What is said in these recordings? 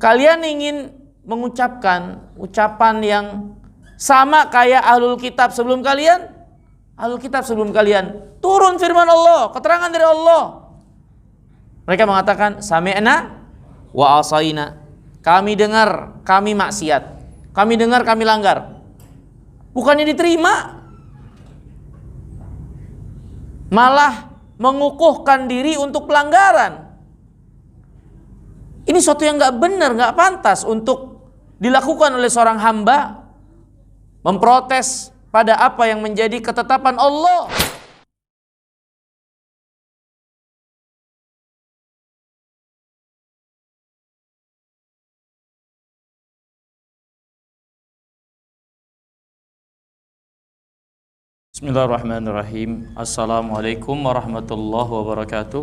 kalian ingin mengucapkan ucapan yang sama kayak ahlul kitab sebelum kalian? Ahlul kitab sebelum kalian turun firman Allah, keterangan dari Allah. Mereka mengatakan sami'na wa asaina. Kami dengar, kami maksiat. Kami dengar, kami langgar. Bukannya diterima, malah mengukuhkan diri untuk pelanggaran. Ini suatu yang gak benar, gak pantas untuk dilakukan oleh seorang hamba, memprotes pada apa yang menjadi ketetapan Allah. Bismillahirrahmanirrahim. Assalamualaikum warahmatullahi wabarakatuh.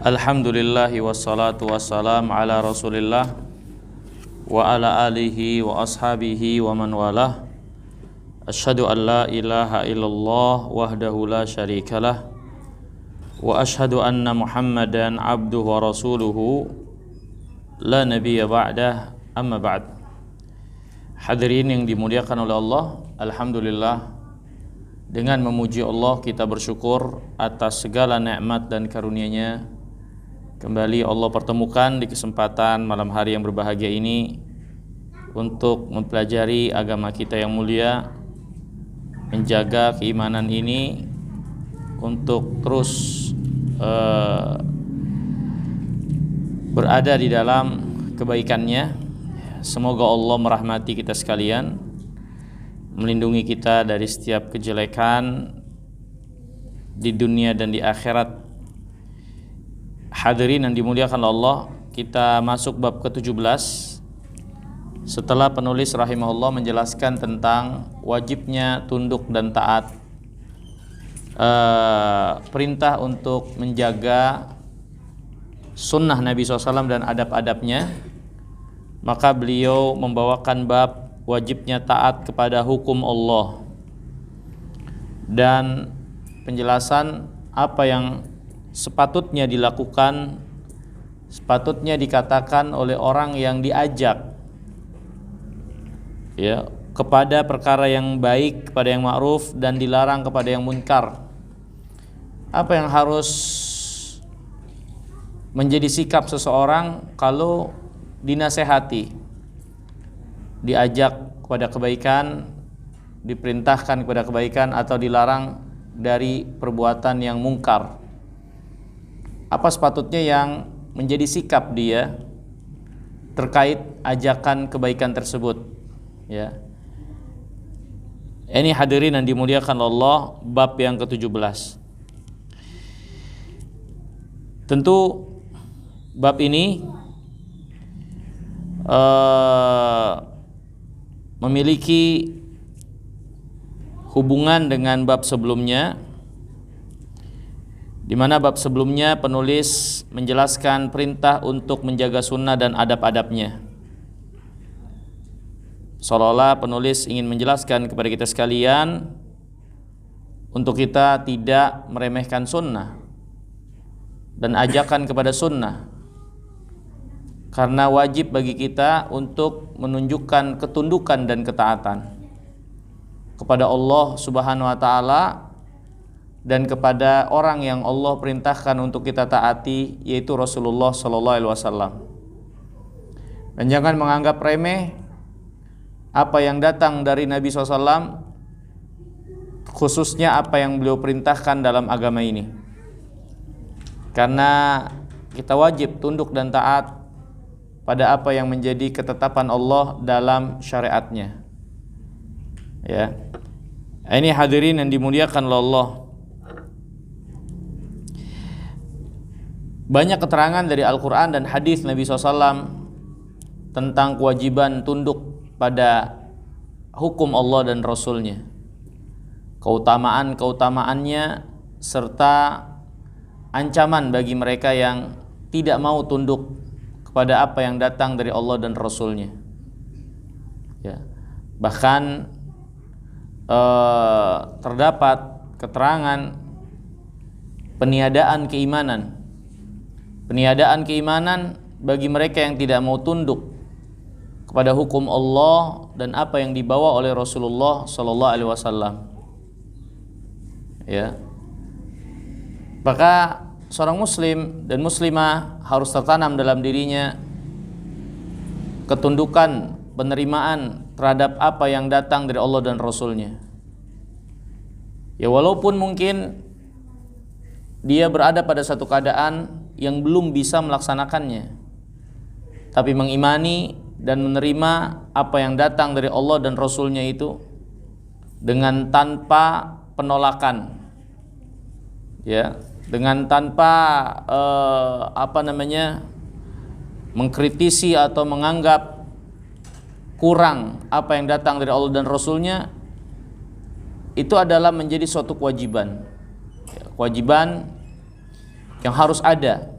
Alhamdulillahi wassalatu wassalam ala rasulillah wa ala alihi wa ashabihi wa man walah. Asyhadu an la ilaha illallah wahdahu la syarikalah wa asyhadu anna muhammadan abduhu wa rasuluhu la nabiyya ba'dah, amma ba'd. Hadirin yang dimuliakan oleh Allah, alhamdulillah, dengan memuji Allah kita bersyukur atas segala nikmat dan karunia-Nya. Kembali Allah pertemukan di kesempatan malam hari yang berbahagia ini untuk mempelajari agama kita yang mulia, menjaga keimanan ini untuk terus berada di dalam kebaikan-Nya. Semoga Allah merahmati kita sekalian, melindungi kita dari setiap kejelekan di dunia dan di akhirat. Hadirin yang dimuliakan Allah, kita masuk bab ke-17 setelah penulis rahimahullah menjelaskan tentang wajibnya tunduk dan taat, perintah untuk menjaga sunnah Nabi SAW dan adab-adabnya. Maka beliau membawakan bab wajibnya taat kepada hukum Allah dan penjelasan apa yang sepatutnya dilakukan, sepatutnya dikatakan oleh orang yang diajak ya kepada perkara yang baik, kepada yang ma'ruf, dan dilarang kepada yang munkar. Apa yang harus menjadi sikap seseorang kalau dinasehati, diajak kepada kebaikan, diperintahkan kepada kebaikan, atau dilarang dari perbuatan yang mungkar. Apa sepatutnya yang menjadi sikap dia terkait ajakan kebaikan tersebut, ya. Ini hadirin yang dimuliakan Allah, bab yang ke-17. Tentu bab ini memiliki hubungan dengan bab sebelumnya, di mana bab sebelumnya penulis menjelaskan perintah untuk menjaga sunnah dan adab-adabnya. Seolah-olah penulis ingin menjelaskan kepada kita sekalian untuk kita tidak meremehkan sunnah dan ajakan kepada sunnah, karena wajib bagi kita untuk menunjukkan ketundukan dan ketaatan kepada Allah Subhanahu wa taala dan kepada orang yang Allah perintahkan untuk kita taati, yaitu Rasulullah sallallahu alaihi wasallam. Dan jangan menganggap remeh apa yang datang dari Nabi SAW, khususnya apa yang beliau perintahkan dalam agama ini, karena kita wajib tunduk dan taat pada apa yang menjadi ketetapan Allah dalam syariatnya, ya. Ini hadirin yang dimuliakan oleh Allah, banyak keterangan dari Al-Quran dan hadis Nabi SAW tentang kewajiban tunduk pada hukum Allah dan Rasulnya, keutamaan-keutamaannya, serta ancaman bagi mereka yang tidak mau tunduk kepada apa yang datang dari Allah dan Rasulnya, ya. Bahkan terdapat keterangan peniadaan keimanan, peniadaan keimanan bagi mereka yang tidak mau tunduk kepada hukum Allah dan apa yang dibawa oleh Rasulullah sallallahu alaihi wasallam. Ya. Maka seorang muslim dan muslimah harus tertanam dalam dirinya ketundukan, penerimaan terhadap apa yang datang dari Allah dan Rasulnya. Ya, walaupun mungkin dia berada pada satu keadaan yang belum bisa melaksanakannya, tapi mengimani dan menerima apa yang datang dari Allah dan Rasulnya itu dengan tanpa penolakan, ya, dengan tanpa mengkritisi atau menganggap kurang apa yang datang dari Allah dan Rasulnya. Itu adalah menjadi suatu kewajiban, ya, kewajiban yang harus ada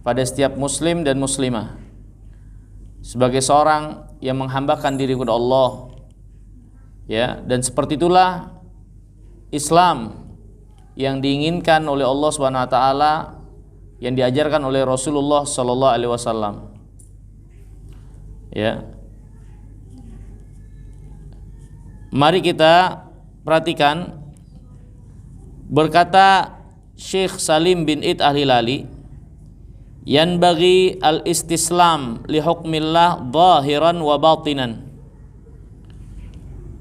pada setiap muslim dan muslimah sebagai seorang yang menghambakan diri kepada Allah, ya. Dan seperti itulah Islam yang diinginkan oleh Allah Subhanahu wa taala, yang diajarkan oleh Rasulullah sallallahu alaihi wasallam. Ya. Mari kita perhatikan, berkata Syekh Salim bin Id Al-Hilali, yanbaghi al-istislam li hukmillah zahiran wa batinan.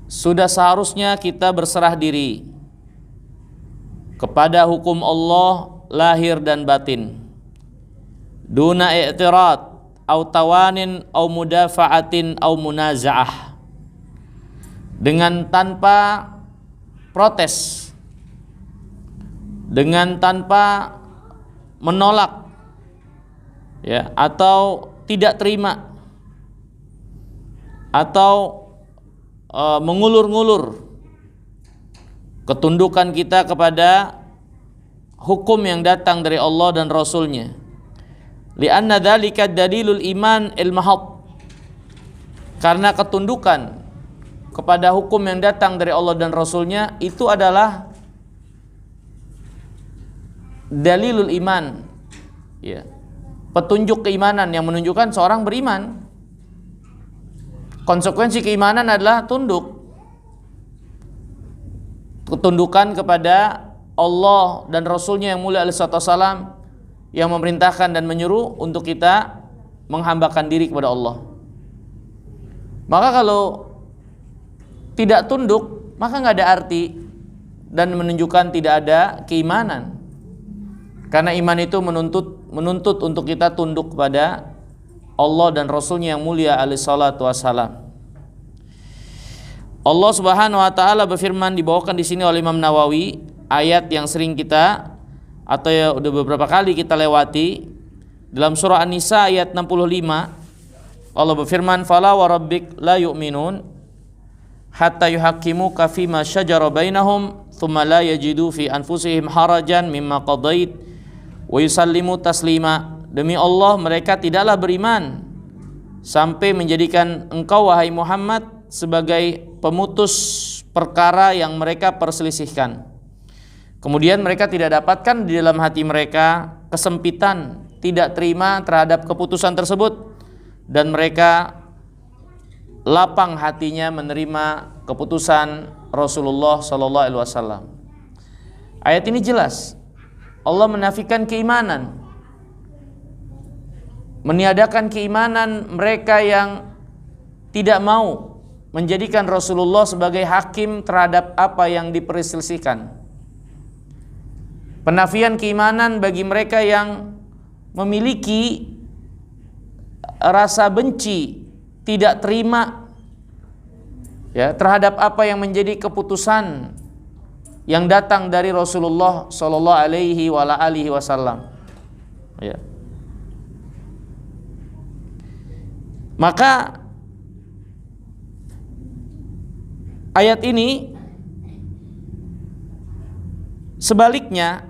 Sudah seharusnya kita berserah diri kepada hukum Allah lahir dan batin, duna i'tirad au tawanin au mudafa'atin au munaza'ah, dengan tanpa protes, dengan tanpa menolak, ya, atau tidak terima, atau mengulur-ngulur ketundukan kita kepada hukum yang datang dari Allah dan Rasulnya. Li'anna dzalika dalilul iman il-mahad, karena ketundukan kepada hukum yang datang dari Allah dan Rasulnya itu adalah dalilul iman, ya, petunjuk keimanan yang menunjukkan seorang beriman. Konsekuensi keimanan adalah tunduk, ketundukan kepada Allah dan Rasulnya yang mulia alaihi wassalam, yang memerintahkan dan menyuruh untuk kita menghambakan diri kepada Allah. Maka kalau tidak tunduk, maka nggak ada arti dan menunjukkan tidak ada keimanan. Karena iman itu menuntut untuk kita tunduk kepada Allah dan Rasulnya yang mulia alaihi salatu wassalam. Allah Subhanahu wa taala berfirman, dibawakan di sini oleh Imam Nawawi, ayat yang sering kita atau ya udah beberapa kali kita lewati dalam surah An-Nisa ayat 65. Allah berfirman, fala wa rabbik la yu'minun hatta yuhaqqimuka fima syajara bainahum thumma la yajidu fi anfusihim harajan mimma qadait wa yusallimu taslima. Demi Allah, mereka tidaklah beriman sampai menjadikan engkau wahai Muhammad sebagai pemutus perkara yang mereka perselisihkan. Kemudian mereka tidak dapatkan di dalam hati mereka kesempitan, tidak terima terhadap keputusan tersebut, dan mereka lapang hatinya menerima keputusan Rasulullah sallallahu alaihi wasallam. Ayat ini jelas Allah menafikan keimanan, meniadakan keimanan mereka yang tidak mau menjadikan Rasulullah sebagai hakim terhadap apa yang diperselisihkan. Penafian keimanan bagi mereka yang memiliki rasa benci, tidak terima, ya, terhadap apa yang menjadi keputusan yang datang dari Rasulullah sallallahu alaihi wasallam. Ya. Maka ayat ini sebaliknya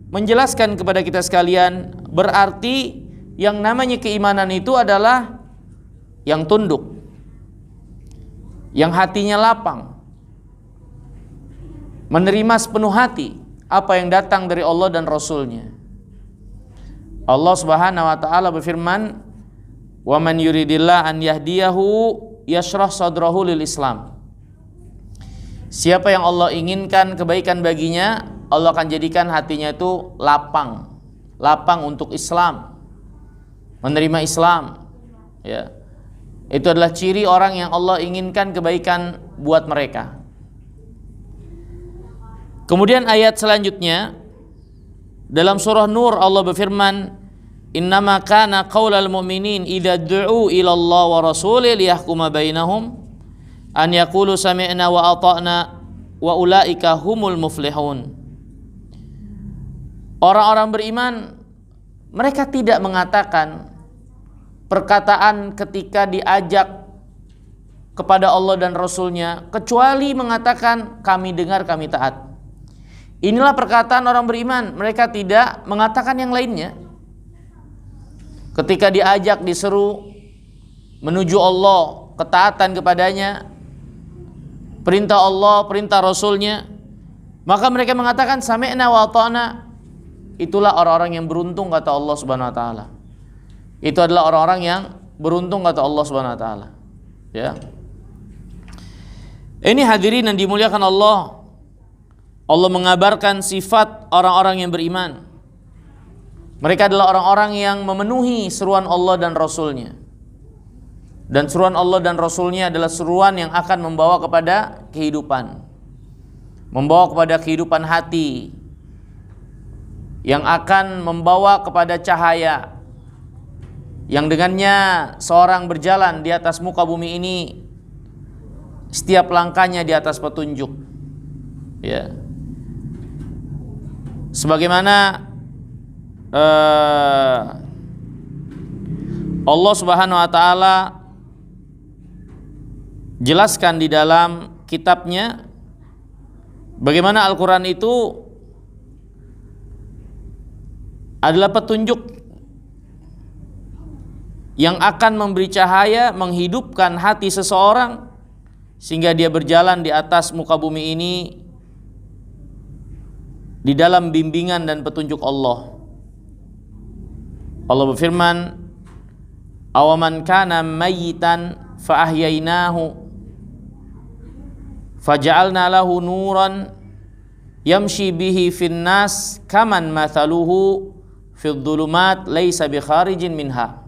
menjelaskan kepada kita sekalian, berarti yang namanya keimanan itu adalah yang tunduk, yang hatinya lapang, menerima sepenuh hati apa yang datang dari Allah dan Rasulnya. Allah Subhanahu wa taala berfirman, "Wa man yuridillah an yahdiyahu yashrah sadrahu lil Islam." Siapa yang Allah inginkan kebaikan baginya, Allah akan jadikan hatinya itu lapang untuk Islam, menerima Islam. Ya. Itu adalah ciri orang yang Allah inginkan kebaikan buat mereka. Kemudian ayat selanjutnya dalam surah Nur Allah berfirman, "Innama kana qaulal mu'minin idza du'u ila Allah wa rasulih liyahkuma bainahum an yaqulu sami'na wa ata'na wa ulaika humul muflihun." Orang-orang beriman mereka tidak mengatakan perkataan ketika diajak kepada Allah dan Rasulnya kecuali mengatakan kami dengar, kami taat. Inilah perkataan orang beriman. Mereka tidak mengatakan yang lainnya. Ketika diajak, diseru menuju Allah, ketaatan kepadanya, perintah Allah, perintah Rasulnya, maka mereka mengatakan sami'na wa ata'na. Itulah orang-orang yang beruntung, kata Allah Subhanahu wa taala. Itu adalah orang-orang yang beruntung, kata Allah Subhanahu wa taala. Ya. Ini hadirin yang dimuliakan Allah. Allah mengabarkan sifat orang-orang yang beriman. Mereka adalah orang-orang yang memenuhi seruan Allah dan Rasulnya. Dan seruan Allah dan Rasulnya adalah seruan yang akan membawa kepada kehidupan, membawa kepada kehidupan hati, yang akan membawa kepada cahaya, yang dengannya seorang berjalan di atas muka bumi ini setiap langkahnya di atas petunjuk. Ya. Sebagaimana Allah Subhanahu wa taala jelaskan di dalam kitabnya bagaimana Al-Quran itu adalah petunjuk yang akan memberi cahaya, menghidupkan hati seseorang sehingga dia berjalan di atas muka bumi ini di dalam bimbingan dan petunjuk Allah. Allah berfirman, "Awaman kana mayyitan fa ahyainahu faja'alna lahu nuran yamshi bihi fin nas kaman mathaluhu fid dhulumat laisa bi kharijin minha."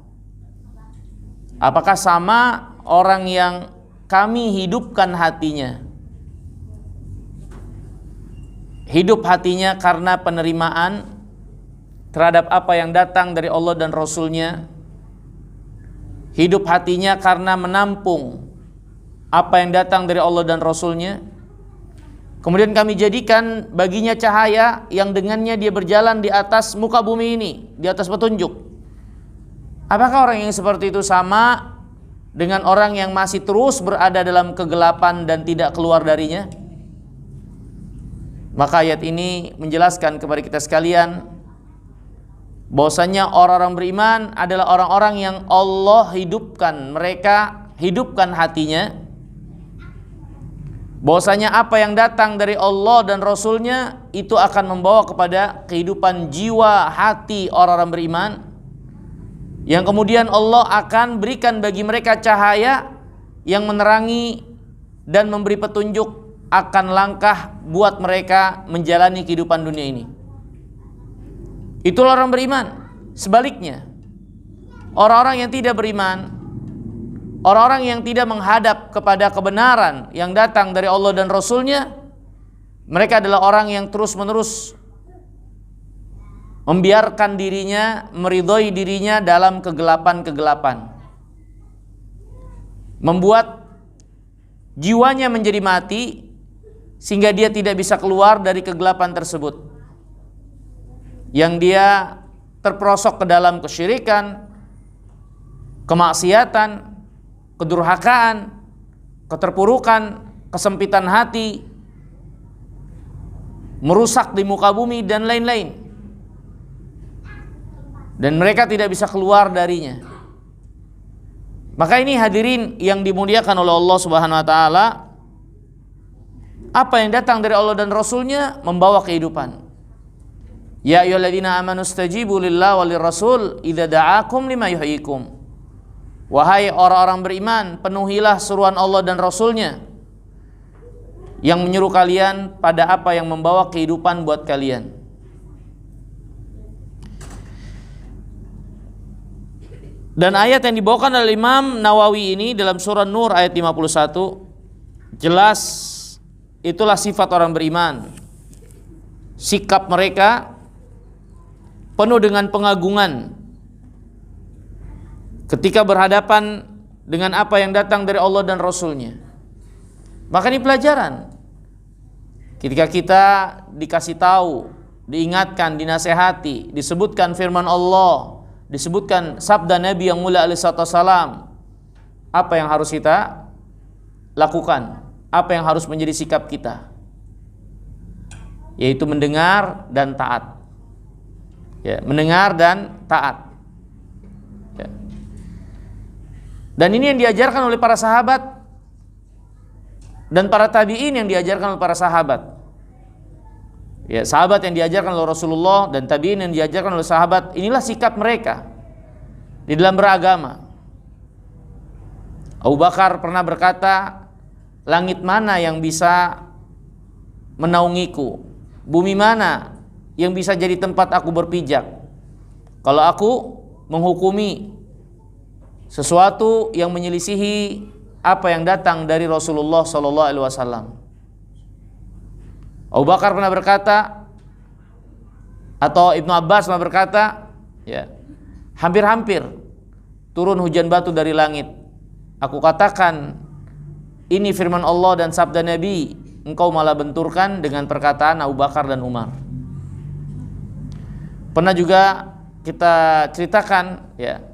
Apakah sama orang yang kami hidupkan hatinya, hidup hatinya karena penerimaan terhadap apa yang datang dari Allah dan Rasulnya, hidup hatinya karena menampung apa yang datang dari Allah dan Rasulnya, kemudian kami jadikan baginya cahaya yang dengannya dia berjalan di atas muka bumi ini, di atas petunjuk. Apakah orang yang seperti itu sama dengan orang yang masih terus berada dalam kegelapan dan tidak keluar darinya? Maka ayat ini menjelaskan kepada kita sekalian bahwasanya orang-orang beriman adalah orang-orang yang Allah hidupkan, mereka hidupkan hatinya, bahwasanya apa yang datang dari Allah dan Rasulnya itu akan membawa kepada kehidupan jiwa hati orang-orang beriman, yang kemudian Allah akan berikan bagi mereka cahaya yang menerangi dan memberi petunjuk akan langkah buat mereka menjalani kehidupan dunia ini. Itulah orang beriman. Sebaliknya, orang-orang yang tidak beriman, orang-orang yang tidak menghadap kepada kebenaran yang datang dari Allah dan Rasulnya, mereka adalah orang yang terus-menerus membiarkan dirinya, meridhoi dirinya dalam kegelapan-kegelapan, membuat jiwanya menjadi mati sehingga dia tidak bisa keluar dari kegelapan tersebut, yang dia terperosok ke dalam kesyirikan, kemaksiatan, kedurhakaan, keterpurukan, kesempitan hati, merusak di muka bumi dan lain-lain. Dan mereka tidak bisa keluar darinya. Maka ini hadirin yang dimuliakan oleh Allah Subhanahu wa taala, apa yang datang dari Allah dan Rasulnya membawa kehidupan. Ya ayyuhalladzina amanu stajibu lillahi walir rasul idza da'akum lima yuhyikum. Wahai orang-orang beriman, penuhilah seruan Allah dan Rasulnya yang menyuruh kalian pada apa yang membawa kehidupan buat kalian. Dan ayat yang dibawakan oleh Imam Nawawi ini dalam surah Nur ayat 51 jelas itulah sifat orang beriman. Sikap mereka penuh dengan pengagungan ketika berhadapan dengan apa yang datang dari Allah dan Rasulnya. Maka ini pelajaran. Ketika kita dikasih tahu, diingatkan, dinasehati, disebutkan firman Allah, disebutkan sabda Nabi yang mulia alaihi wasallam, apa yang harus kita lakukan? Apa yang harus menjadi sikap kita? Yaitu mendengar dan taat. Ya, mendengar dan taat. Ya. Dan ini yang diajarkan oleh para sahabat dan para tabi'in yang diajarkan oleh para sahabat. Ya, sahabat yang diajarkan oleh Rasulullah dan tabi'in yang diajarkan oleh sahabat, inilah sikap mereka di dalam beragama. Abu Bakar pernah berkata, langit mana yang bisa menaungiku? Bumi mana yang bisa jadi tempat aku berpijak kalau aku menghukumi sesuatu yang menyelisihi apa yang datang dari Rasulullah sallallahu alaihi wasallam? Abu Bakar pernah berkata, atau Ibnu Abbas pernah berkata, ya, hampir-hampir turun hujan batu dari langit. Aku katakan ini firman Allah dan sabda Nabi, engkau malah benturkan dengan perkataan Abu Bakar dan Umar. Pernah juga kita ceritakan, ya,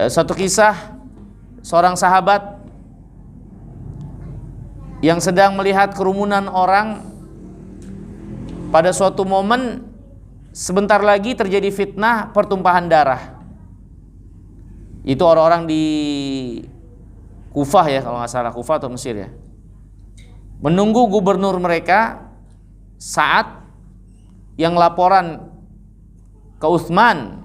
satu kisah seorang sahabat yang sedang melihat kerumunan orang. Pada suatu momen sebentar lagi terjadi fitnah pertumpahan darah. Itu orang-orang di Kufah, ya, kalau nggak salah, Kufah atau Mesir, ya, menunggu gubernur mereka saat yang laporan ke Utsman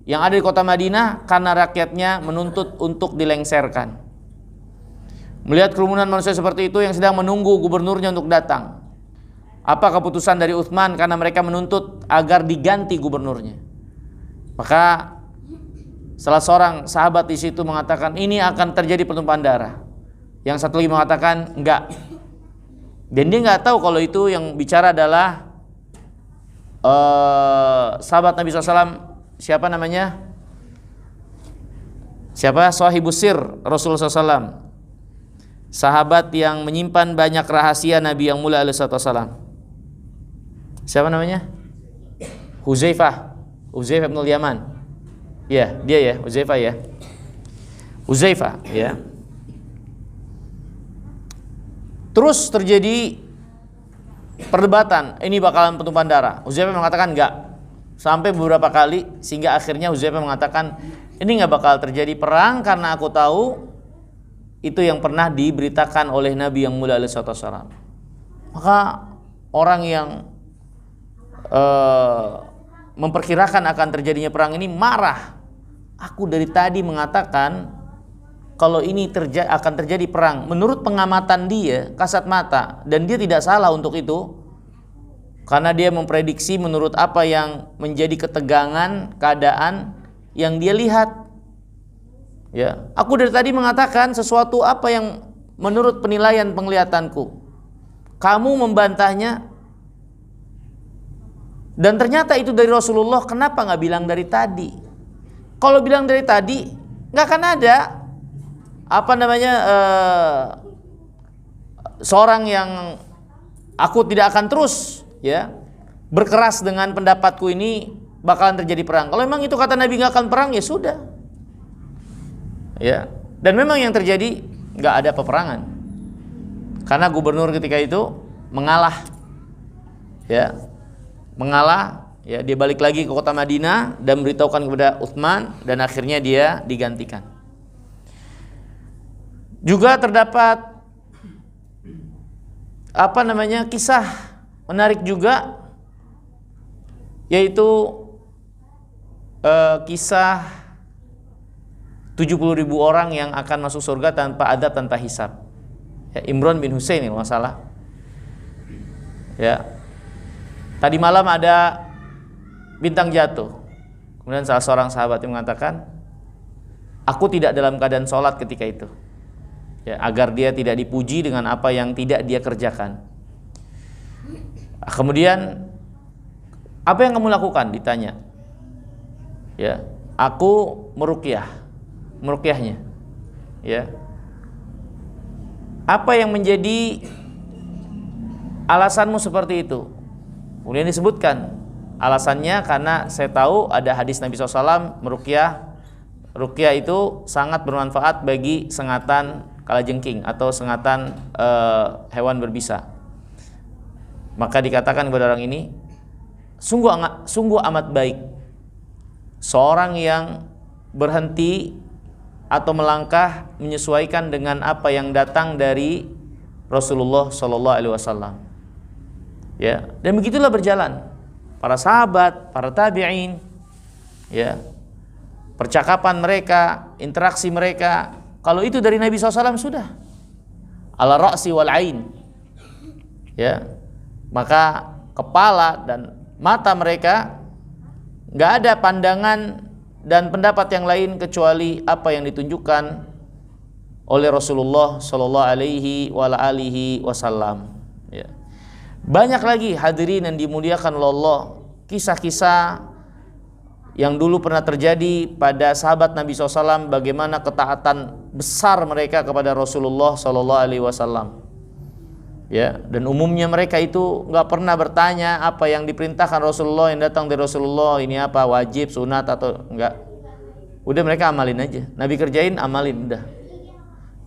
yang ada di kota Madinah karena rakyatnya menuntut untuk dilengserkan. Melihat kerumunan manusia seperti itu yang sedang menunggu gubernurnya untuk datang, apa keputusan dari Utsman karena mereka menuntut agar diganti gubernurnya? Maka salah seorang sahabat di situ mengatakan ini akan terjadi pertumpahan darah. Yang satu lagi mengatakan enggak. Dan dia nggak tahu kalau itu yang bicara adalah sahabat Nabi SAW. Siapa namanya? Siapa? Sahibus sir Rasulullah SAW. Sahabat yang menyimpan banyak rahasia Nabi yang mulia alaihi wasallam. Siapa namanya? Huzaifah bin Yaman. Ya, dia, ya, Huzaifah, ya. Huzaifah, ya. Terus terjadi perdebatan, ini bakalan pertumpahan darah. Huzaifah mengatakan enggak. Sampai beberapa kali sehingga akhirnya Huzaifah mengatakan ini enggak bakal terjadi perang karena aku tahu itu yang pernah diberitakan oleh Nabi yang mulia alaihi wasallam. Maka orang yang memperkirakan akan terjadinya perang ini marah. Aku dari tadi mengatakan kalau ini akan terjadi perang. Menurut pengamatan dia, kasat mata, dan dia tidak salah untuk itu, karena dia memprediksi menurut apa yang menjadi ketegangan keadaan yang dia lihat. Ya, aku dari tadi mengatakan sesuatu apa yang menurut penilaian penglihatanku. Kamu membantahnya. Dan ternyata itu dari Rasulullah, kenapa nggak bilang dari tadi? Kalau bilang dari tadi, nggak akan ada seorang yang aku tidak akan terus, ya, berkeras dengan pendapatku ini bakalan terjadi perang. Kalau memang itu kata Nabi nggak akan perang, ya sudah, ya. Dan memang yang terjadi nggak ada peperangan karena gubernur ketika itu mengalah, ya. Mengalah, ya, dia balik lagi ke kota Madinah dan memberitahukan kepada Utsman dan akhirnya dia digantikan. Juga terdapat kisah menarik juga yaitu kisah 70.000 orang yang akan masuk surga tanpa adab, tanpa hisab. Ya, Imran bin Husain ini masalah. Ya. Tadi malam ada bintang jatuh. Kemudian salah seorang sahabat yang mengatakan, aku tidak dalam keadaan sholat ketika itu. Ya, agar dia tidak dipuji dengan apa yang tidak dia kerjakan. Kemudian, apa yang kamu lakukan? Ditanya. Ya, aku meruqyahnya. Ya. Apa yang menjadi alasanmu seperti itu? Kemudian disebutkan alasannya karena saya tahu ada hadis Nabi SAW ruqyah itu sangat bermanfaat bagi sengatan kalajengking atau sengatan hewan berbisa. Maka dikatakan kepada orang ini, sungguh amat baik seorang yang berhenti atau melangkah menyesuaikan dengan apa yang datang dari Rasulullah SAW. Ya, dan begitulah berjalan para sahabat, para tabi'in, ya, percakapan mereka, interaksi mereka. Kalau itu dari Nabi SAW sudah ala ra'si wal ain, ya, maka kepala dan mata mereka nggak ada pandangan dan pendapat yang lain kecuali apa yang ditunjukkan oleh Rasulullah Sallallahu Alaihi Wasallam. Ya. Banyak lagi hadirin yang dimuliakan oleh Allah, kisah-kisah yang dulu pernah terjadi pada sahabat Nabi SAW, bagaimana ketaatan besar mereka kepada Rasulullah Sallallahu Alaihi Wasallam. Ya, dan umumnya mereka itu nggak pernah bertanya apa yang diperintahkan Rasulullah, yang datang dari Rasulullah ini apa, wajib, sunat atau enggak. Udah mereka amalin aja. Nabi kerjain, amalin, udah.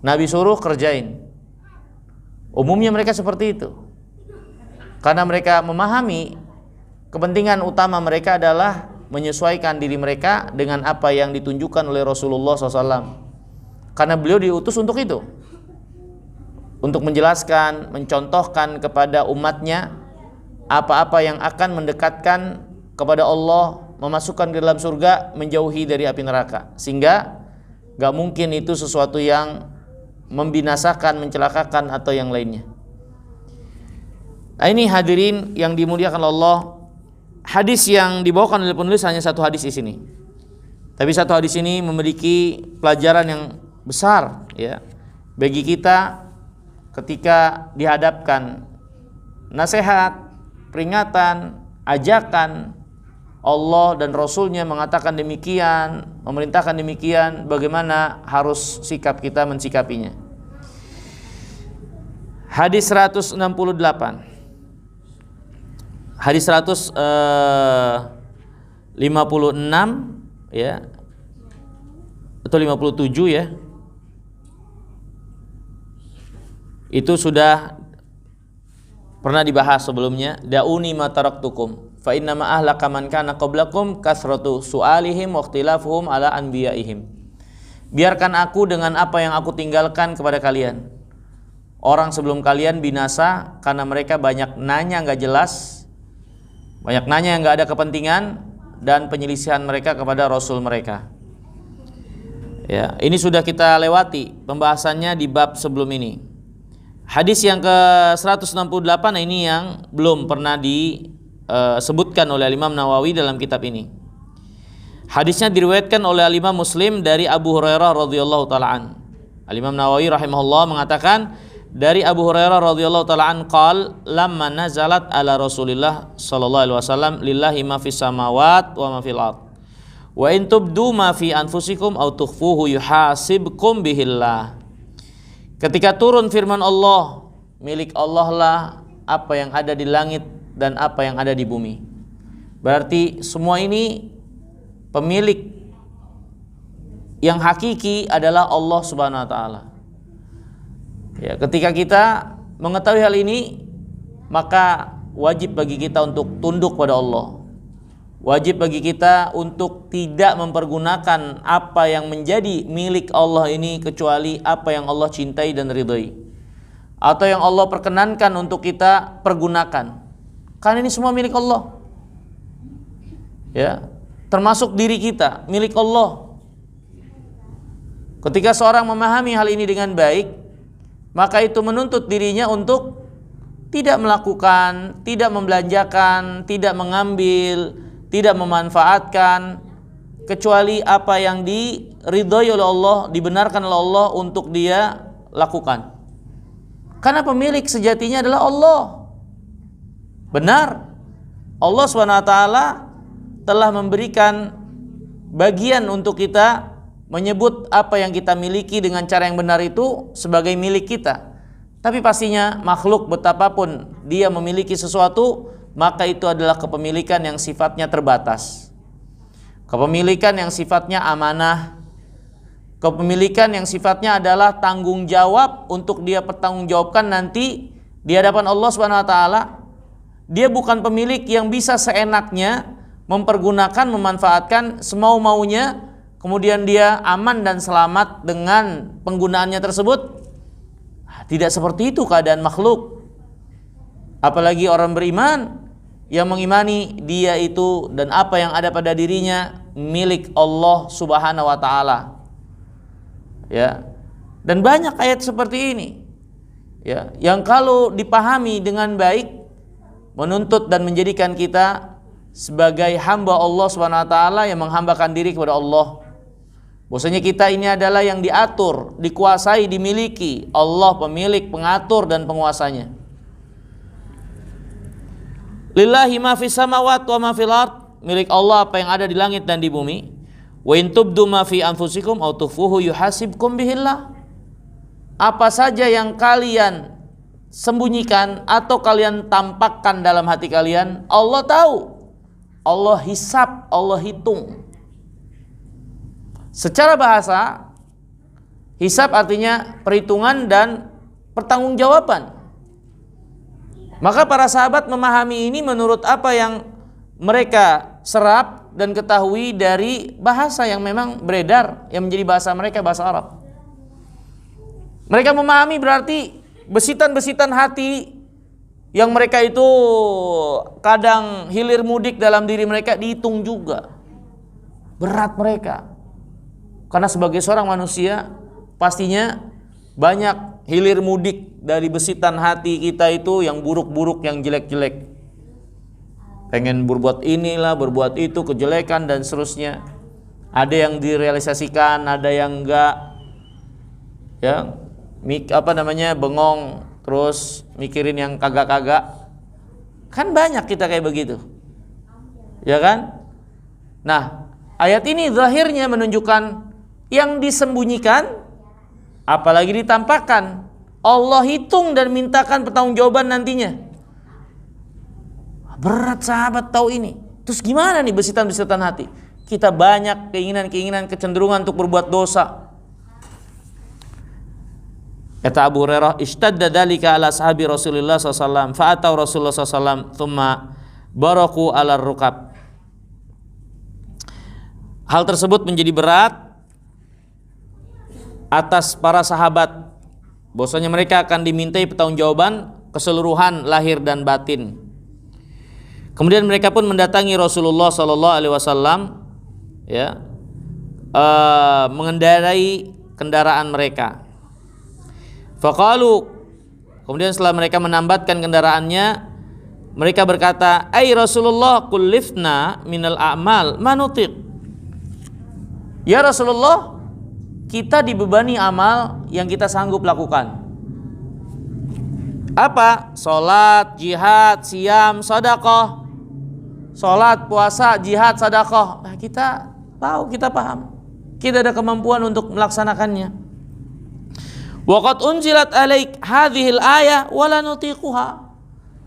Nabi suruh, kerjain. Umumnya mereka seperti itu. Karena mereka memahami kepentingan utama mereka adalah menyesuaikan diri mereka dengan apa yang ditunjukkan oleh Rasulullah SAW. Karena beliau diutus untuk itu. Untuk menjelaskan, mencontohkan kepada umatnya apa-apa yang akan mendekatkan kepada Allah, memasukkan ke dalam surga, menjauhi dari api neraka. Sehingga gak mungkin itu sesuatu yang membinasakan, mencelakakan atau yang lainnya. Nah, ini hadirin yang dimuliakan Allah, hadis yang dibawakan oleh penulis hanya satu hadis di sini. Tapi satu hadis ini memiliki pelajaran yang besar, ya, bagi kita ketika dihadapkan nasihat, peringatan, ajakan Allah dan Rasulnya mengatakan demikian, memerintahkan demikian, bagaimana harus sikap kita mensikapinya. Hadis 168, hadis 156, ya, atau 57, ya. Itu sudah pernah dibahas sebelumnya. Da'uni ma taraktukum fa inna ma ahlaka man kana qablakum kasratu su'alihim wa ikhtilafuhum ala anbiya'ihim. Biarkan aku dengan apa yang aku tinggalkan kepada kalian. Orang sebelum kalian binasa karena mereka banyak nanya enggak jelas, banyak nanya yang enggak ada kepentingan, dan penyelisihan mereka kepada rasul mereka. Ya, ini sudah kita lewati pembahasannya di bab sebelum ini. Hadis yang ke-168 ini yang belum pernah disebutkan oleh Imam Nawawi dalam kitab ini. Hadisnya diriwayatkan oleh Imam Muslim dari Abu Hurairah radhiyallahu taala an. Imam Nawawi rahimahullah mengatakan dari Abu Hurairah radhiyallahu taala an qal lamma nazalat ala Rasulillah sallallahu alaihi wasallam lillahi ma fis samawati wa ma fil ard. Wa in tubdu ma fi anfusikum aw tukhfuhu yuhasibkum bihillah. Ketika turun firman Allah, milik Allah lah apa yang ada di langit dan apa yang ada di bumi. Berarti semua ini pemilik yang hakiki adalah Allah Subhanahu wa taala. Ya, ketika kita mengetahui hal ini, maka wajib bagi kita untuk tunduk pada Allah. Wajib bagi kita untuk tidak mempergunakan apa yang menjadi milik Allah ini kecuali apa yang Allah cintai dan ridhoi, atau yang Allah perkenankan untuk kita pergunakan. Karena ini semua milik Allah. Ya, termasuk diri kita, milik Allah. Ketika seorang memahami hal ini dengan baik, maka itu menuntut dirinya untuk tidak melakukan, tidak membelanjakan, tidak mengambil, tidak memanfaatkan kecuali apa yang diridhoi oleh Allah, dibenarkan oleh Allah untuk dia lakukan. Karena pemilik sejatinya adalah Allah. Benar, Allah SWT telah memberikan bagian untuk kita menyebut apa yang kita miliki dengan cara yang benar itu sebagai milik kita. Tapi pastinya makhluk betapapun dia memiliki sesuatu, maka itu adalah kepemilikan yang sifatnya terbatas. Kepemilikan yang sifatnya amanah. Kepemilikan yang sifatnya adalah tanggung jawab untuk dia pertanggungjawabkan nanti di hadapan Allah SWT. Dia bukan pemilik yang bisa seenaknya mempergunakan, memanfaatkan semau-maunya, kemudian dia aman dan selamat dengan penggunaannya tersebut. Tidak seperti itu keadaan makhluk. Apalagi orang beriman yang mengimani dia itu dan apa yang ada pada dirinya milik Allah Subhanahu wa taala. Ya. Dan banyak ayat seperti ini. Ya, yang kalau dipahami dengan baik menuntut dan menjadikan kita sebagai hamba Allah Subhanahu wa taala yang menghambakan diri kepada Allah. Bahwasanya kita ini adalah yang diatur, dikuasai, dimiliki Allah, pemilik, pengatur dan penguasanya. Lillahi ma fis samawati wa ma fil ard, milik Allah apa yang ada di langit dan di bumi. Wa in tubdu ma fi anfusikum aw tukhfuhu yuhasibkum bihillah. Apa saja yang kalian sembunyikan atau kalian tampakkan dalam hati kalian, Allah tahu. Allah hisab, Allah hitung. Secara bahasa, hisab artinya perhitungan dan pertanggungjawaban. Maka para sahabat memahami ini menurut apa yang mereka serap dan ketahui dari bahasa yang memang beredar, yang menjadi bahasa mereka, bahasa Arab. Mereka memahami berarti besitan-besitan hati yang mereka itu kadang hilir mudik dalam diri mereka dihitung juga. Berat mereka. Karena sebagai seorang manusia pastinya banyak hilir mudik dari besitan hati kita itu yang buruk-buruk, yang jelek-jelek. Pengen berbuat inilah, berbuat itu, kejelekan dan seterusnya. Ada yang direalisasikan, ada yang enggak. Ya, bengong, terus mikirin yang kagak-kagak. Kan banyak kita kayak begitu. Ya kan? Nah, ayat ini zahirnya menunjukkan yang disembunyikan apalagi ditampakkan Allah hitung dan mintakan pertanggungjawaban nantinya. Berat sahabat tahu ini. Terus gimana nih besitan-besitan hati? Kita banyak keinginan-keinginan, kecenderungan untuk berbuat dosa. Kata Abu Hurairah, "Ishtadda dzalika ala ashabi Rasulullah sallallahu alaihi wasallam, fa atau Rasulullah sallallahu alaihi wasallam, thumma baraku ala rukab." Hal tersebut menjadi berat atas para sahabat, bahwasanya mereka akan dimintai pertanggungjawaban keseluruhan lahir dan batin. Kemudian mereka pun mendatangi Rasulullah sallallahu alaihi wasallam, ya, mengendarai kendaraan mereka. Faqalu, kemudian setelah mereka menambatkan kendaraannya, mereka berkata, "Ai Rasulullah, kullifna minal a'mal manutiq." Ya Rasulullah, kita dibebani amal yang kita sanggup lakukan. Apa? Salat, jihad, siam, sedekah. Salat, puasa, jihad, sedekah. Nah, kita tahu, kita paham. Kita ada kemampuan untuk melaksanakannya. Wa qad unzilat alaik hadhil ayah wa la nutiquha.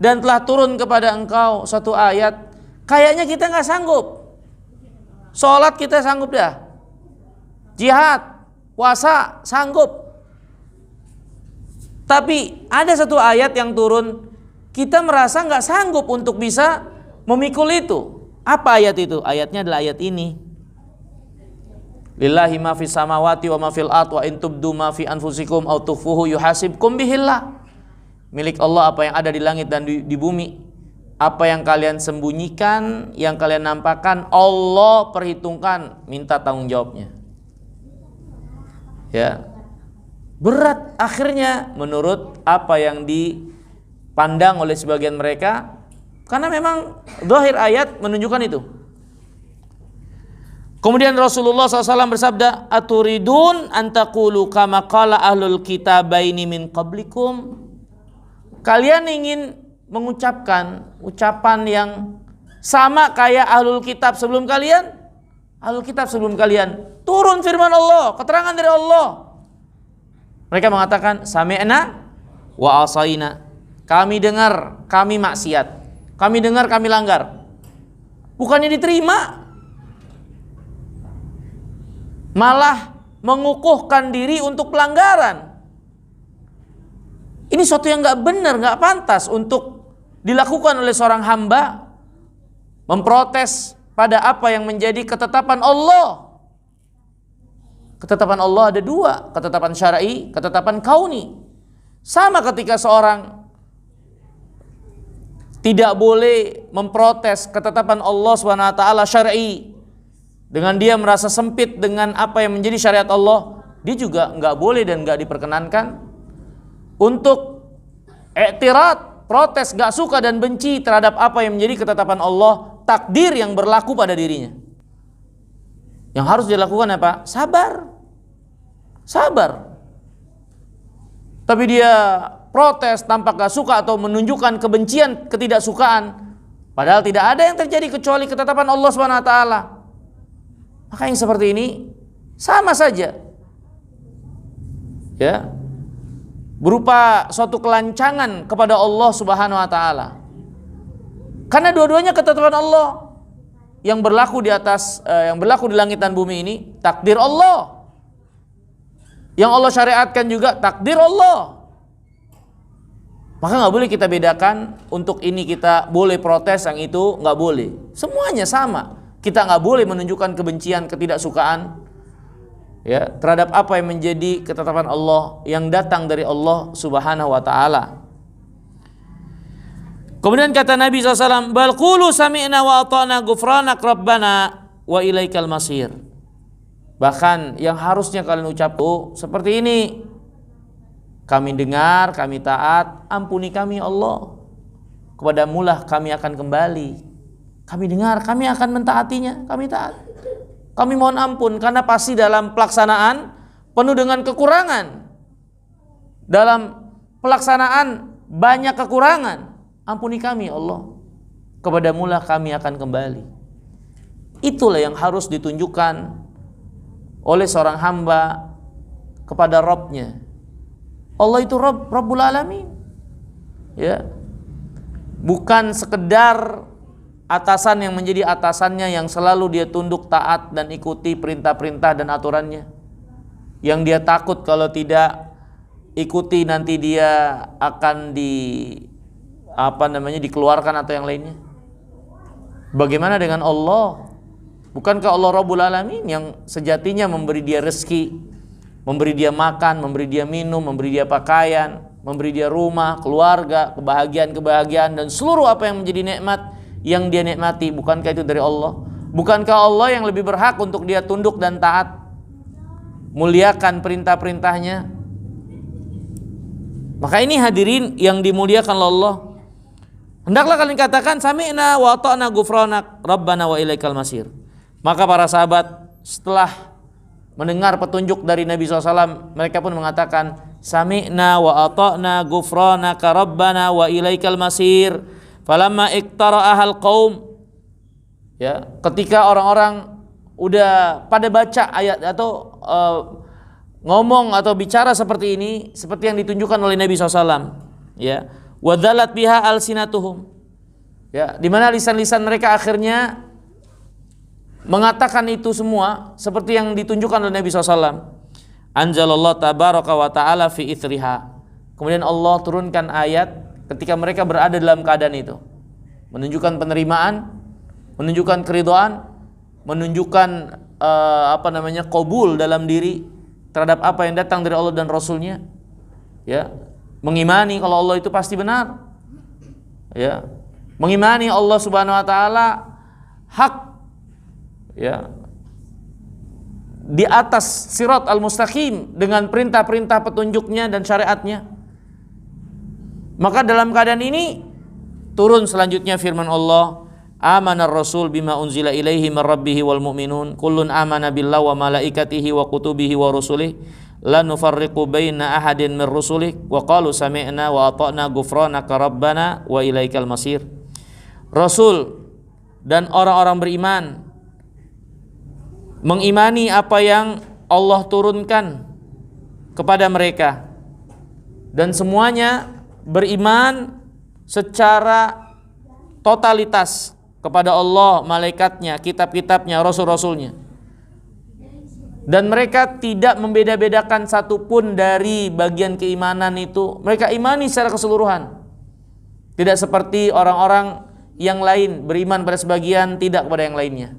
Dan telah turun kepada engkau satu ayat, kayaknya kita enggak sanggup. Salat kita sanggup dah. Jihad, puasa sanggup. Tapi ada satu ayat yang turun, kita merasa nggak sanggup untuk bisa memikul itu. Apa ayat itu? Ayatnya adalah ayat ini. Lillahi ma fis samawati wa ma fil ard wa in tubdu ma fi anfusikum aw tukhfuhu yuhasibkum bihillah. Milik Allah apa yang ada di langit dan di bumi. apa yang kalian sembunyikan, yang kalian nampakkan, Allah perhitungkan, minta tanggung jawabnya. Ya. Berat akhirnya menurut apa yang dipandang oleh sebagian mereka, karena memang zahir ayat menunjukkan itu. Kemudian Rasulullah SAW bersabda, aturidun antaqulu kama qala ahlul kitabaini min qablikum. Kalian ingin mengucapkan ucapan yang sama kayak ahlul kitab sebelum kalian? Ahlul kitab sebelum kalian turun firman Allah, keterangan dari Allah. Mereka mengatakan sami'na wa asaina. Kami dengar, kami maksiat. Kami dengar, kami langgar. Bukannya diterima, malah mengukuhkan diri untuk pelanggaran. Ini suatu yang gak benar, gak pantas untuk dilakukan oleh seorang hamba, memprotes pada apa yang menjadi ketetapan Allah. Ketetapan Allah ada dua, ketetapan syar'i, ketetapan kauni. Sama ketika seorang tidak boleh memprotes ketetapan Allah SWT syar'i, dengan dia merasa sempit dengan apa yang menjadi syariat Allah, dia juga nggak boleh dan nggak diperkenankan untuk i'tirad, protes, nggak suka dan benci terhadap apa yang menjadi ketetapan Allah, takdir yang berlaku pada dirinya. Yang harus dilakukan apa? Sabar. Sabar. Tapi dia protes tampak gak suka atau menunjukkan kebencian, ketidaksukaan, padahal tidak ada yang terjadi kecuali ketetapan Allah SWT. Maka yang seperti ini sama saja, ya, berupa suatu kelancangan kepada Allah Subhanahu wa taala. Karena dua-duanya ketetapan Allah yang berlaku di atas yang berlaku di langit dan bumi ini, takdir Allah. Yang Allah syariatkan juga takdir Allah. Maka nggak boleh kita bedakan, untuk ini kita boleh protes, yang itu nggak boleh. Semuanya sama. Kita nggak boleh menunjukkan kebencian, ketidaksukaan, ya, terhadap apa yang menjadi ketetapan Allah yang datang dari Allah Subhanahu wa taala. Kemudian kata Nabi SAW, bal qulu sami'na wa ata'na ghufranak rabbana wa ilaikal masir. Bahkan yang harusnya kalian ucap seperti ini, kami dengar, kami taat, ampuni kami Allah, kepadamulah kami akan kembali. Kami dengar, kami akan mentaatinya, kami taat. Kami mohon ampun karena pasti dalam pelaksanaan penuh dengan kekurangan. Dalam pelaksanaan banyak kekurangan. Ampuni kami Allah, kepadamulah kami akan kembali. Itulah yang harus ditunjukkan oleh seorang hamba kepada Rabb-nya. Allah itu Rabbul Alamin, ya. Bukan sekedar atasan yang menjadi atasannya yang selalu dia tunduk, taat dan ikuti perintah-perintah dan aturannya, yang dia takut kalau tidak ikuti nanti dia akan dikeluarkan atau yang lainnya. Bagaimana dengan Allah? Bukankah Allah Rabbul Alamin yang sejatinya memberi dia rezeki, memberi dia makan, memberi dia minum, memberi dia pakaian, memberi dia rumah, keluarga, kebahagiaan dan seluruh apa yang menjadi nikmat yang dia nikmati? Bukankah itu dari Allah? Bukankah Allah yang lebih berhak untuk dia tunduk dan taat, muliakan perintah-perintahnya? Maka ini hadirin yang dimuliakan Allah, hendaklah kalian katakan sami'na wa ata'na ghufranak rabbana wa ilaikal masir. Maka para sahabat setelah mendengar petunjuk dari Nabi SAW, mereka pun mengatakan sami'na wa ata'na ghufranaka rabbana wa ilaikal masir. Falamma iktara'ahal qaum, ya, ketika orang-orang udah pada baca ayat atau ngomong atau bicara seperti ini, seperti yang ditunjukkan oleh Nabi SAW, ya, wadzalat biha alsinatuhum, ya, di mana lisan-lisan mereka akhirnya mengatakan itu semua seperti yang ditunjukkan oleh Nabi SAW. Anzalallah tabaraka wa ta'ala fi ithriha. Kemudian Allah turunkan ayat ketika mereka berada dalam keadaan itu, menunjukkan penerimaan, menunjukkan keridhaan, menunjukkan qabul dalam diri terhadap apa yang datang dari Allah dan Rasulnya, ya, mengimani kalau Allah itu pasti benar, ya, mengimani Allah Subhanahu wa taala hak, ya, di atas sirat al-mustaqim dengan perintah-perintah petunjuknya dan syariatnya. Maka dalam keadaan ini turun selanjutnya firman Allah, amanar rasul bima unzila ilaihi min rabbih wal mu'minun kullun amana billahi wa malaikatihi wa kutubihi wa rusulihi la nufarriqu baina ahadin min rusulihi wa qalu sami'na wa ata'na ghufranaka rabbana wa ilaikal masir. Rasul dan orang-orang beriman mengimani apa yang Allah turunkan kepada mereka, dan semuanya beriman secara totalitas kepada Allah, malaikatnya, kitab-kitabnya, rasul-rasulnya. Dan mereka tidak membeda-bedakan satupun dari bagian keimanan itu. Mereka imani secara keseluruhan. Tidak seperti orang-orang yang lain, beriman pada sebagian, tidak kepada yang lainnya.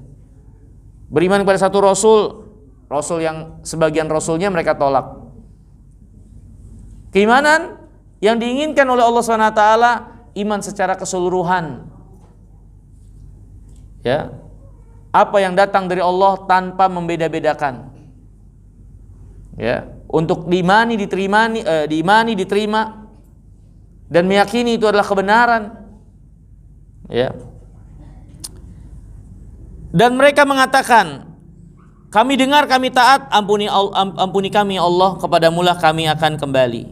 Beriman kepada satu rasul yang sebagian rasulnya mereka tolak. Keimanan yang diinginkan oleh Allah SWT, iman secara keseluruhan. Ya, apa yang datang dari Allah tanpa membeda-bedakan. Ya, untuk diimani, diterima, dan meyakini itu adalah kebenaran. Ya. Dan mereka mengatakan, kami dengar, kami taat, ampuni kami Allah, kepadamulah kami akan kembali.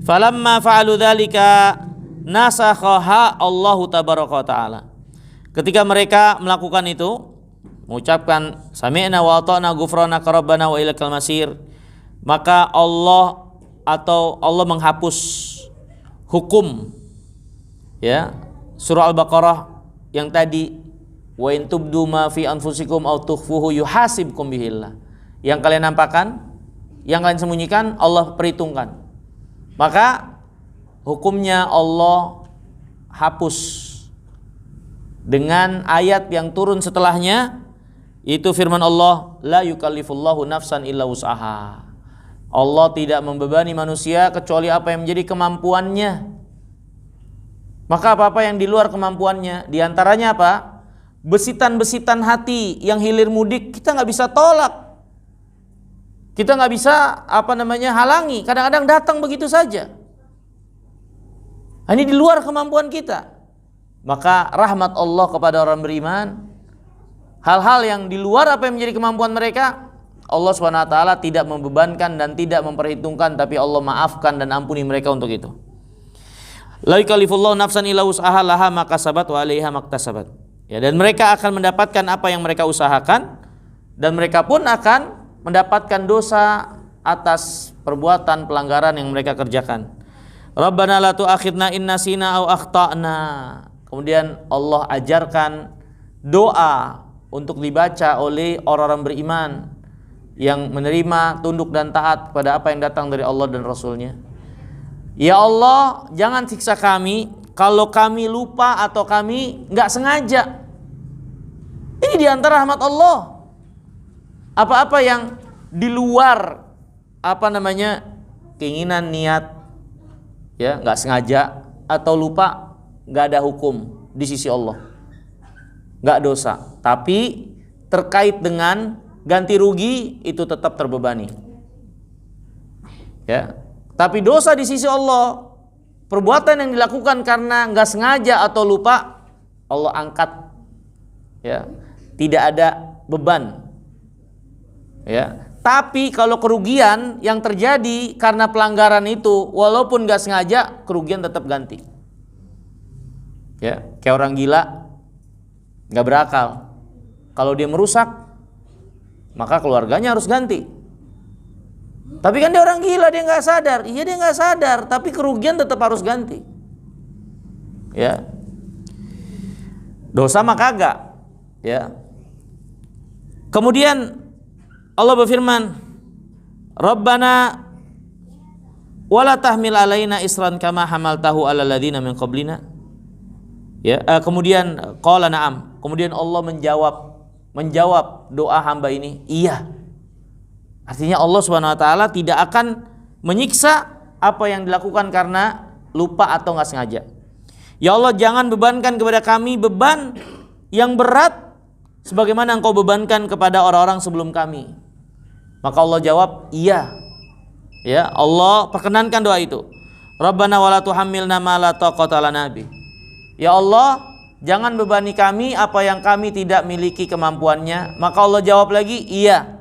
Falamma fa'alu dzalika nasakhaha Allahu tabaraka wa taala. Ketika mereka melakukan itu, mengucapkan sami'na wa ata'na ghufranaka rabbana wa ilaikal masir, maka Allah menghapus hukum, ya, surah Al-Baqarah yang tadi, wa in tubdu ma fi anfusikum aw tukhfuhu yuhasibkum bihillah. Yang kalian nampakkan, yang kalian sembunyikan, Allah perhitungkan. Maka hukumnya Allah hapus dengan ayat yang turun setelahnya, itu firman Allah, la yukallifullahu nafsan illa wus'aha. Allah tidak membebani manusia kecuali apa yang menjadi kemampuannya. Maka apa-apa yang di luar kemampuannya, diantaranya apa? Besitan-besitan hati yang hilir mudik, kita nggak bisa tolak, kita nggak bisa halangi. Kadang-kadang datang begitu saja. Ini di luar kemampuan kita. Maka rahmat Allah kepada orang beriman, hal-hal yang di luar apa yang menjadi kemampuan mereka, Allah SWT tidak membebankan dan tidak memperhitungkan, tapi Allah maafkan dan ampuni mereka untuk itu. La yukallifullahu nafsan illa wus'aha laha ma kasabat wa 'alaiha maktasabat. Ya, dan mereka akan mendapatkan apa yang mereka usahakan, dan mereka pun akan mendapatkan dosa atas perbuatan pelanggaran yang mereka kerjakan. Rabbana la tu'akhidna in nasina aw akhtana. Kemudian Allah ajarkan doa untuk dibaca oleh orang-orang beriman yang menerima, tunduk dan taat kepada apa yang datang dari Allah dan Rasulnya. Ya Allah, jangan siksa kami kalau kami lupa atau kami nggak sengaja. Ini diantara rahmat Allah. Apa-apa yang di luar keinginan, niat, ya, nggak sengaja atau lupa, nggak ada hukum di sisi Allah, nggak dosa. Tapi terkait dengan ganti rugi itu tetap terbebani. Ya, tapi dosa di sisi Allah, perbuatan yang dilakukan karena nggak sengaja atau lupa, Allah angkat. Ya, tidak ada beban. Ya, tapi kalau kerugian yang terjadi karena pelanggaran itu, walaupun nggak sengaja, kerugian tetap ganti. Ya, kayak orang gila, nggak berakal. Kalau dia merusak, maka keluarganya harus ganti. Tapi kan dia orang gila, dia nggak sadar. Iya, dia nggak sadar, tapi kerugian tetap harus ganti. Ya, dosa mah kagak. Ya. Kemudian Allah berfirman, Rabbana wala tahmil alaina isran kama hamaltahu alal ladzina min qablina. Ya, kemudian qala na'am. Kemudian Allah menjawab doa hamba ini, iya. Artinya Allah Subhanahu wa taala tidak akan menyiksa apa yang dilakukan karena lupa atau enggak sengaja. Ya Allah, jangan bebankan kepada kami beban yang berat sebagaimana Engkau bebankan kepada orang-orang sebelum kami. Maka Allah jawab, iya. Ya, Allah perkenankan doa itu. Rabbana wala tuhammilna ma la taqata lana bih. Ya Allah, jangan bebani kami apa yang kami tidak miliki kemampuannya. Maka Allah jawab lagi, iya.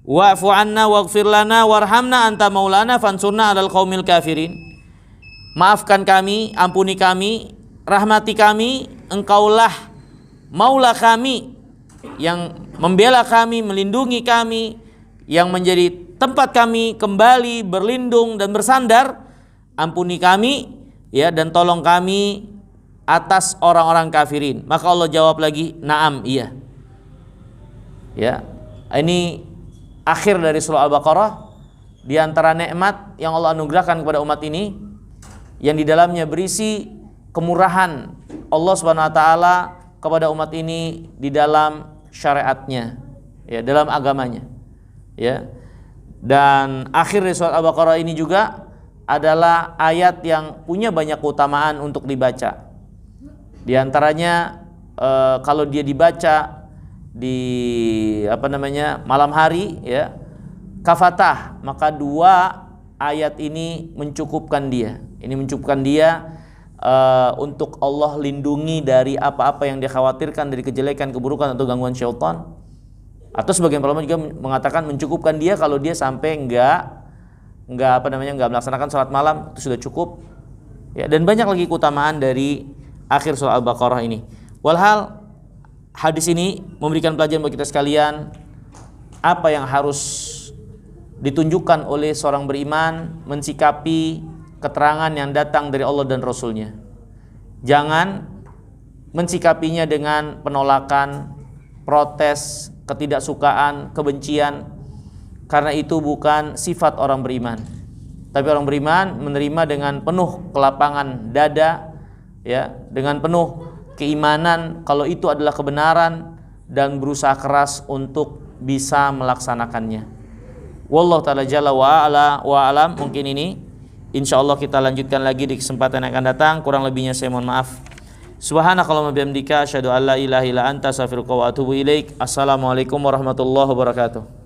Wa'fu anna waghfir lana warhamna anta maulana fansurna 'alal qaumil kafirin. Maafkan kami, ampuni kami, rahmati kami, Engkaulah maula kami yang membela kami, melindungi kami, yang menjadi tempat kami kembali berlindung dan bersandar. Ampuni kami ya, dan tolong kami atas orang-orang kafirin. Maka Allah jawab lagi, na'am, iya. Ya, ini akhir dari surah Al-Baqarah. Di antara nikmat yang Allah anugerahkan kepada umat ini, yang di dalamnya berisi kemurahan Allah Subhanahu wa taala kepada umat ini di dalam syariatnya, ya, dalam agamanya, ya. Dan akhir dari surat Al-Baqarah ini juga adalah ayat yang punya banyak keutamaan untuk dibaca. Di antaranya kalau dia dibaca di malam hari, ya, kafatah, maka 2 ayat ini mencukupkan dia. Ini mencukupkan dia untuk Allah lindungi dari apa-apa yang dikhawatirkan dari kejelekan, keburukan atau gangguan syaitan. Atau sebagian ulama juga mengatakan mencukupkan dia kalau dia sampai enggak melaksanakan sholat malam, itu sudah cukup. Ya, dan banyak lagi keutamaan dari akhir surah Al-Baqarah ini. Walhal hadis ini memberikan pelajaran bagi kita sekalian apa yang harus ditunjukkan oleh seorang beriman mensikapi keterangan yang datang dari Allah dan Rasulnya. Jangan mensikapinya dengan penolakan, protes, ketidaksukaan, kebencian, karena itu bukan sifat orang beriman. Tapi orang beriman menerima dengan penuh kelapangan dada, ya, dengan penuh keimanan kalau itu adalah kebenaran dan berusaha keras untuk bisa melaksanakannya. Wallahu ta'ala jalla wa ala wa alam. Mungkin ini insyaallah kita lanjutkan lagi di kesempatan yang akan datang. Kurang lebihnya saya mohon maaf. Subhanakallahumma bihamdika asyhadu an la ilaha illa anta astaghfiruka wa atubu ilaik. Assalamualaikum warahmatullahi wabarakatuh.